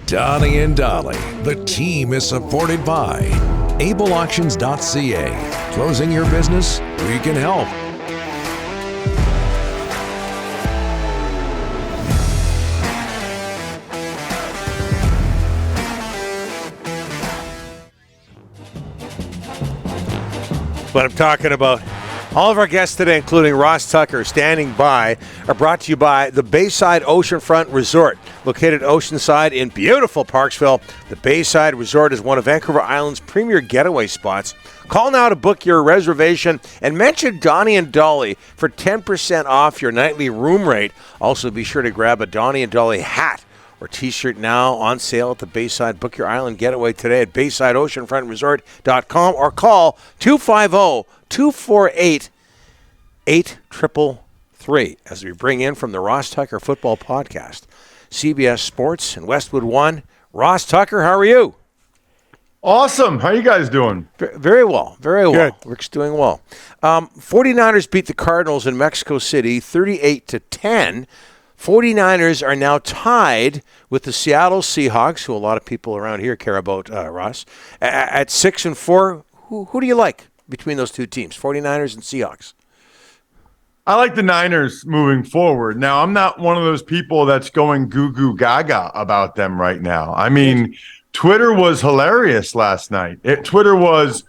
Donnie and Dolly. The team is supported by ableauctions.ca. Closing your business? We can help. What I'm talking about. All of our guests today, including Ross Tucker, standing by, are brought to you by the Bayside Oceanfront Resort. Located oceanside in beautiful Parksville, the Bayside Resort is one of Vancouver Island's premier getaway spots. Call now to book your reservation and mention Donnie and Dolly for 10% off your nightly room rate. Also, be sure to grab a Donnie and Dolly hat or t-shirt now on sale at the Bayside. Book your island getaway today at BaysideOceanfrontResort.com or call 250-248-8333 as we bring in from the Ross Tucker Football Podcast, CBS Sports and Westwood One. Ross Tucker, how are you? Awesome. How are you guys doing? Very well. Very well. Good. Rick's doing well. 49ers beat the Cardinals in Mexico City 38-10. 49ers are now tied with the Seattle Seahawks, who a lot of people around here care about, Ross, at 6-4. Who do you like between those two teams, 49ers and Seahawks? I like the Niners moving forward. Now, I'm not one of those people that's going goo-goo gaga about them right now. I mean, Twitter was hilarious last night. Twitter was,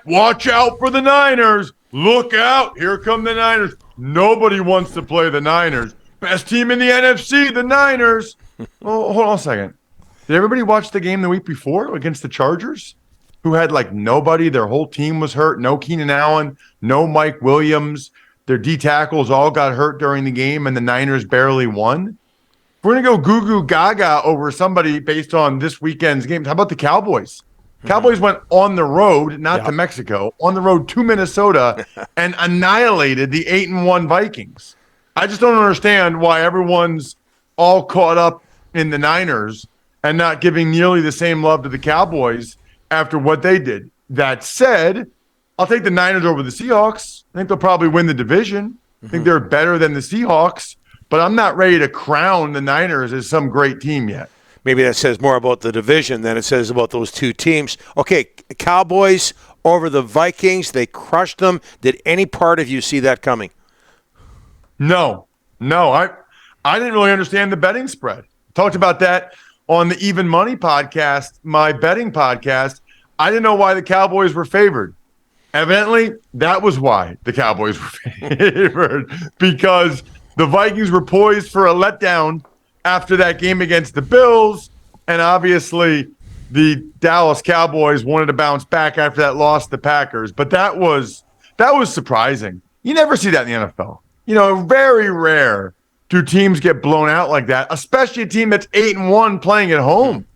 watch out for the Niners. Look out. Here come the Niners. Nobody wants to play the Niners. Best team in the NFC, the Niners. Oh, hold on a second. Did everybody watch the game the week before against the Chargers, who had like nobody? Their whole team was hurt. No Keenan Allen, no Mike Williams. Their D tackles all got hurt during the game, and the Niners barely won. If we're going to go goo-goo gaga over somebody based on this weekend's games, how about the Cowboys? Cowboys went on the road, not to Mexico, on the road to Minnesota and annihilated the 8-1 Vikings. I just don't understand why everyone's all caught up in the Niners and not giving nearly the same love to the Cowboys after what they did. That said, I'll take the Niners over the Seahawks. I think they'll probably win the division. I think they're better than the Seahawks, but I'm not ready to crown the Niners as some great team yet. Maybe that says more about the division than it says about those two teams. Okay, Cowboys over the Vikings. They crushed them. Did any part of you see that coming? No. I didn't really understand the betting spread. Talked about that on the Even Money podcast, my betting podcast. I didn't know why the Cowboys were favored. Evidently, that was why the Cowboys were favored, because the Vikings were poised for a letdown after that game against the Bills, and obviously the Dallas Cowboys wanted to bounce back after that loss to the Packers. But that was surprising. You never see that in the NFL. You know, very rare do teams get blown out like that, especially a team that's 8-1 playing at home.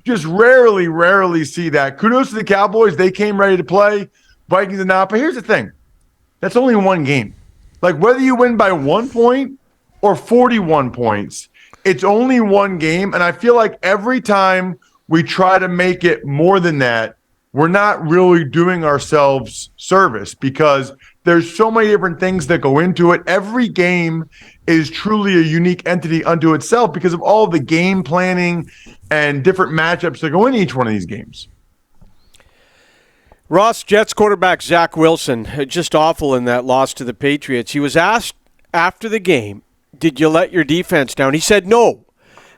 Just rarely see that. Kudos to the Cowboys. They came ready to play. Vikings did not. But here's the thing. That's only one game. Like, whether you win by 1 point or 41 points, it's only one game, and I feel like every time we try to make it more than that, we're not really doing ourselves service, because there's so many different things that go into it. Every game is truly a unique entity unto itself because of all the game planning and different matchups that go in each one of these games. Ross, Jets quarterback Zach Wilson, just awful in that loss to the Patriots. He was asked after the game, did you let your defense down? He said no.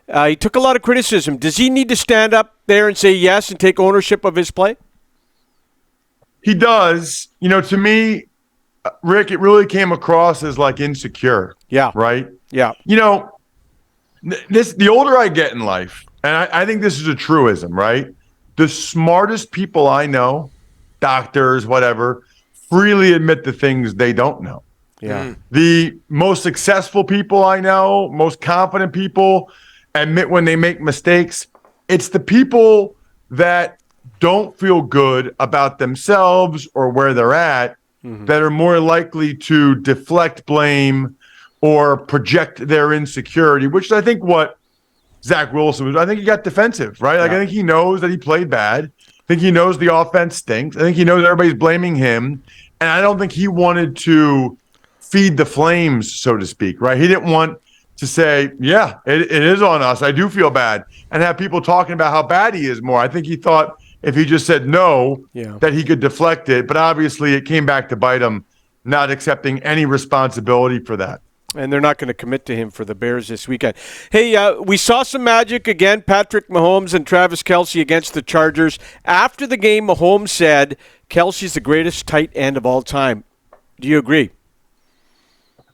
He took a lot of criticism. Does he need to stand up there and say yes and take ownership of his play? He does. You know, to me, Rick, it really came across as like insecure. Yeah. Right? Yeah. You know, the older I get in life, and I think this is a truism, right? The smartest people I know, doctors, whatever, freely admit the things they don't know. Yeah. The most successful people I know, most confident people, admit when they make mistakes. It's the people that don't feel good about themselves or where they're at that are more likely to deflect blame or project their insecurity, which is, I think, what Zach Wilson was. I think he got defensive, right? Like, I think he knows that he played bad. I think he knows the offense stinks. I think he knows everybody's blaming him. And I don't think he wanted to feed the flames, so to speak, right? He didn't want to say, yeah, it is on us. I do feel bad. And have people talking about how bad he is more. I think he thought if he just said no, that he could deflect it. But obviously it came back to bite him, not accepting any responsibility for that. And they're not going to commit to him for the Bears this weekend. Hey, we saw some magic again. Patrick Mahomes and Travis Kelce against the Chargers. After the game, Mahomes said Kelce's the greatest tight end of all time. Do you agree?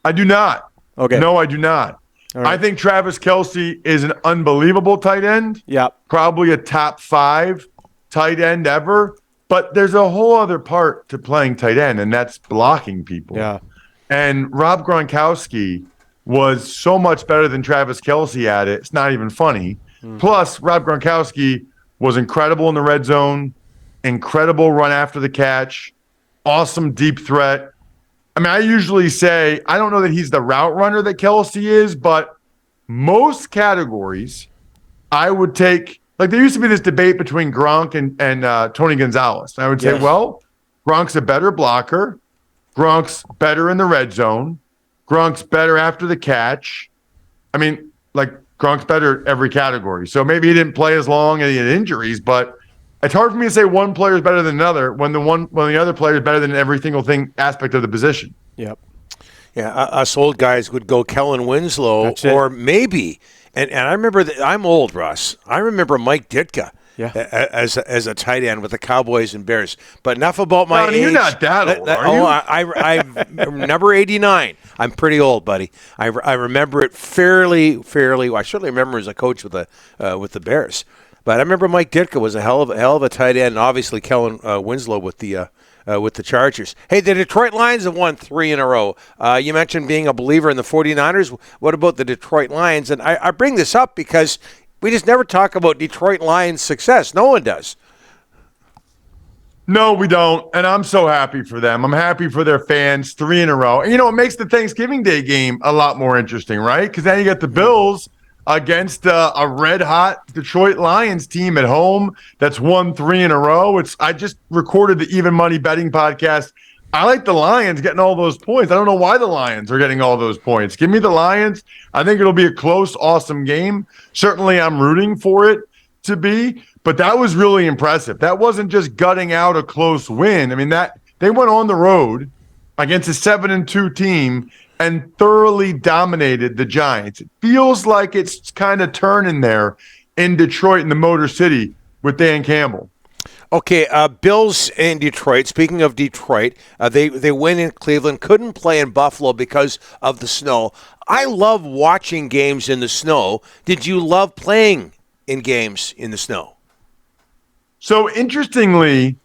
I do not. Okay. No, I do not. All right. I think Travis Kelce is an unbelievable tight end. Yeah. Probably a top 5 tight end ever. But there's a whole other part to playing tight end, and that's blocking people. Yeah. And Rob Gronkowski was so much better than Travis Kelce at it. It's not even funny. Plus, Rob Gronkowski was incredible in the red zone, incredible run after the catch, awesome deep threat. I mean, I usually say, I don't know that he's the route runner that Kelce is, but most categories I would take. Like, there used to be this debate between Gronk and Tony Gonzalez. And I would say, well, Gronk's a better blocker. Gronk's better in the red zone. Gronk's better after the catch. I mean, like, Gronk's better every category. So maybe he didn't play as long and he had injuries, but it's hard for me to say one player is better than another when the other player is better than every single aspect of the position. Yep. Yeah, us old guys would go Kellen Winslow or maybe, and I remember that I'm old, Russ. I remember Mike Ditka. Yeah. As a tight end with the Cowboys and Bears. But enough about my age. You're not that old, are you? I'm number 89. I'm pretty old, buddy. I remember it fairly. I certainly remember as a coach with the Bears. But I remember Mike Ditka was a hell of a tight end, and obviously Kellen Winslow with the Chargers. Hey, the Detroit Lions have won 3 in a row. You mentioned being a believer in the 49ers. What about the Detroit Lions? And I bring this up because we just never talk about Detroit Lions' success. No one does. No, we don't. And I'm so happy for them. I'm happy for their fans. 3 in a row. And, it makes the Thanksgiving Day game a lot more interesting, right? Because then you got the Bills against a red-hot Detroit Lions team at home that's won 3 in a row. I just recorded the Even Money Betting podcast. I like the Lions getting all those points. I don't know why the Lions are getting all those points. Give me the Lions. I think it'll be a close, awesome game. Certainly I'm rooting for it to be, but that was really impressive. That wasn't just gutting out a close win. I mean, that they went on the road against a 7-2 team and thoroughly dominated the Giants. It feels like it's kind of turning there in Detroit in the Motor City with Dan Campbell. Okay, Bills in Detroit. Speaking of Detroit, they win in Cleveland. Couldn't play in Buffalo because of the snow. I love watching games in the snow. Did you love playing in games in the snow? So interestingly,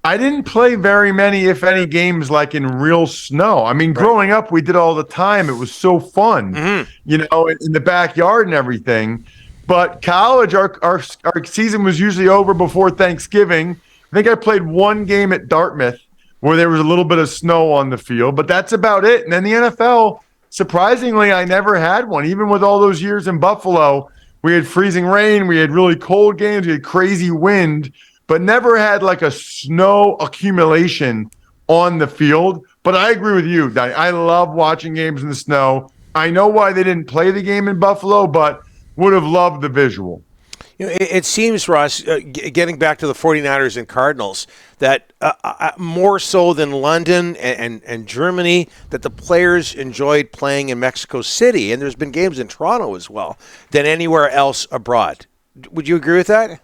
I didn't play very many, if any, games like in real snow. I mean, growing up, we did all the time. It was so fun, in the backyard and everything. But college, our season was usually over before Thanksgiving. I think I played one game at Dartmouth where there was a little bit of snow on the field, but that's about it. And then the NFL, surprisingly, I never had one. Even with all those years in Buffalo, we had freezing rain, we had really cold games, we had crazy wind, but never had like a snow accumulation on the field. But I agree with you, Donnie. I love watching games in the snow. I know why they didn't play the game in Buffalo, but would have loved the visual. It seems, Ross, getting back to the 49ers and Cardinals, that more so than London and Germany, that the players enjoyed playing in Mexico City, and there's been games in Toronto as well, than anywhere else abroad. Would you agree with that?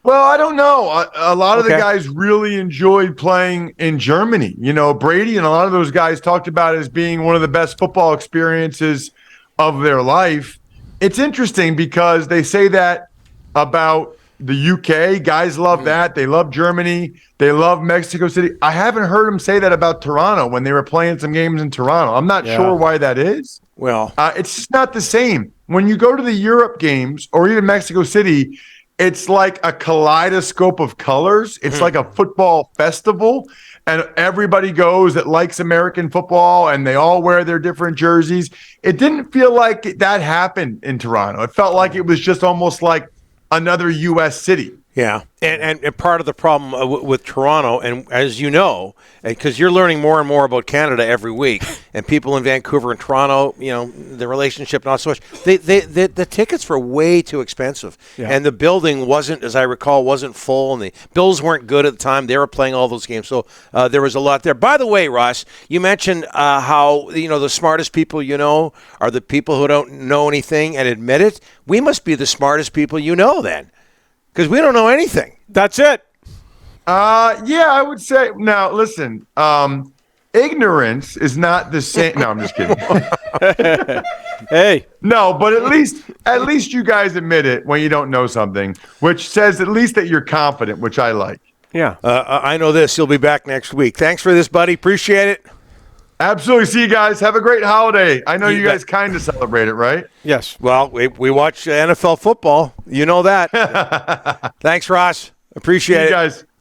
Well, I don't know. A lot of the guys really enjoyed playing in Germany. Brady and a lot of those guys talked about it as being one of the best football experiences of their life. It's interesting because they say that about the UK. Guys love that. They love Germany. They love Mexico City. I haven't heard them say that about Toronto when they were playing some games in Toronto. I'm not sure why that is. Well, it's just not the same. When you go to the Europe games or even Mexico City, it's like a kaleidoscope of colors. It's like a football festival. And everybody goes that likes American football, and they all wear their different jerseys. It didn't feel like that happened in Toronto. It felt like it was just almost like another U.S. city. Yeah, and part of the problem with Toronto, and as you know, because you're learning more and more about Canada every week, and people in Vancouver and Toronto, the relationship not so much. The tickets were way too expensive, and the building wasn't, as I recall, wasn't full, and the Bills weren't good at the time. They were playing all those games, so there was a lot there. By the way, Ross, you mentioned how the smartest people are the people who don't know anything and admit it. We must be the smartest people then. Because we don't know anything. That's it. Yeah, I would say. Now, listen. Ignorance is not the same. No, I'm just kidding. Hey. No, but at least you guys admit it when you don't know something, which says at least that you're confident, which I like. Yeah. I know this. You'll be back next week. Thanks for this, buddy. Appreciate it. Absolutely. See you guys. Have a great holiday. I know you guys kind of celebrate it, right? Yes. Well, we watch NFL football. You know that. Thanks, Ross. Appreciate it. Guys.